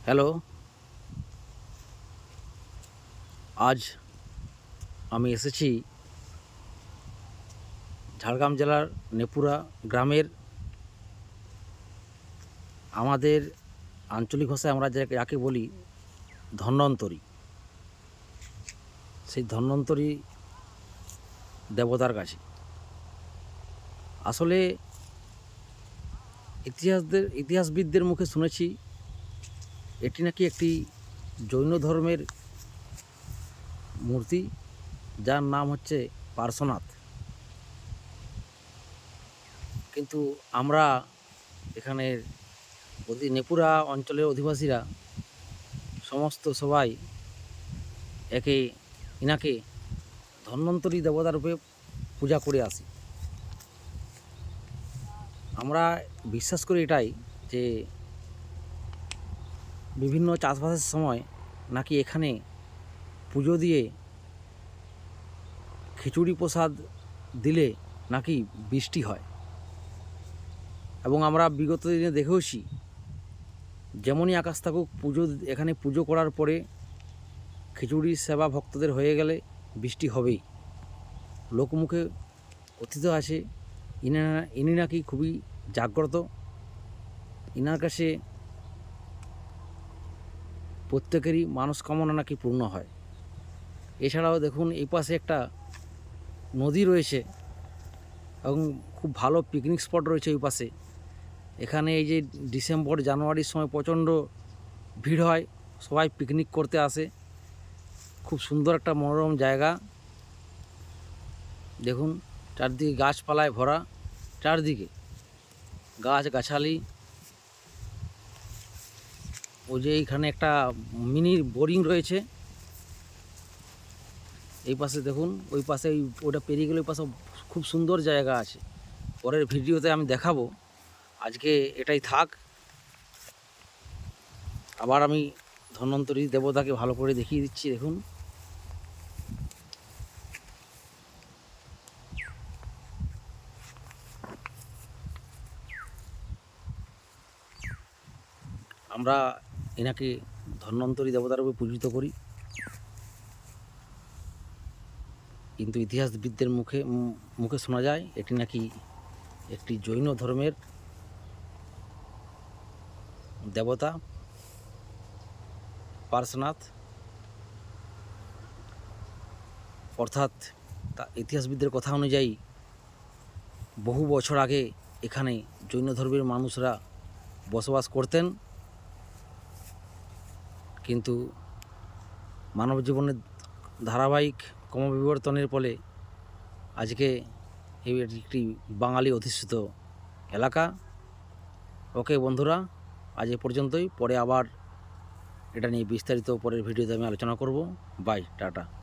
Hello, আজ আমি এসেছি ঝাড়গ্রাম জেলার নেপুরা গ্রামের আমাদের আঞ্চলিক ভাষায় আমরা যাকে বলি ধন্বন্তরী। সেই ধন্বন্তরী দেবতার কাছে আসলে ইতিহাসবিদদের মুখে শুনেছি এটি নাকি একটি জৈন ধর্মের মূর্তি, যার নাম হচ্ছে পার্শ্বনাথ। কিন্তু আমরা এখানের নেপুরা অঞ্চলের অধিবাসীরা সমস্ত সবাই ইনাকে ধন্বন্তরী দেবতা রূপে পূজা করে আসি। আমরা বিশ্বাস করি এটাই যে বিভিন্ন চাষবাসের সময় নাকি এখানে পুজো দিয়ে খিচুড়ি প্রসাদ দিলে নাকি বৃষ্টি হয়, এবং আমরা বিগত দিনে দেখেওছি যেমনই আকাশ থাকুক এখানে পুজো করার পরে খিচুড়ির সেবা ভক্তদের হয়ে গেলে বৃষ্টি হবেই। লোকমুখে কথিত আছে ইনি নাকি খুবই জাগ্রত, ইনার কাছে প্রত্যেকেরই মানসকামনা নাকি পূর্ণ হয়। এছাড়াও দেখুন এই পাশে একটা নদী রয়েছে এবং খুব ভালো পিকনিক স্পট রয়েছে ওই পাশে। এখানে এই যে ডিসেম্বর জানুয়ারির সময় প্রচণ্ড ভিড় হয়, সবাই পিকনিক করতে আসে। খুব সুন্দর একটা মনোরম জায়গা। দেখুন চারদিকে গাছপালায় ভরা, চারদিকে গাছগাছালি। ওই যে এইখানে একটা মিনি বোরিং রয়েছে এই পাশে, দেখুন ওই পাশে ওটা পেরিয়ে গেলে ওই পাশে খুব সুন্দর জায়গা আছে। পরের ভিডিওতে আমি দেখাবো। আজকে এটাই থাক। আবার আমি ধন্বন্তরী দেবতাকে ভালো করে দেখিয়ে দিচ্ছি। দেখুন আমরা এনাকে ধন্বন্তরী দেবতার রূপে পূজিত করি, কিন্তু ইতিহাসবিদদের মুখে শোনা যায় এটি নাকি একটি জৈন ধর্মের দেবতা পার্শ্বনাথ। অর্থাৎ ইতিহাসবিদদের কথা অনুযায়ী বহু বছর আগে এখানে জৈন ধর্মের মানুষরা বসবাস করতেন, কিন্তু মানব জীবনের ধারাবাহিক ক্রমবিবর্তনের ফলে আজকে একটি বাঙালি অধিষ্ঠিত এলাকা। ওকে বন্ধুরা, আজ এ পর্যন্তই। পরে আবার এটা নিয়ে বিস্তারিত পরের ভিডিওতে আমি আলোচনা করব। Bye, tata.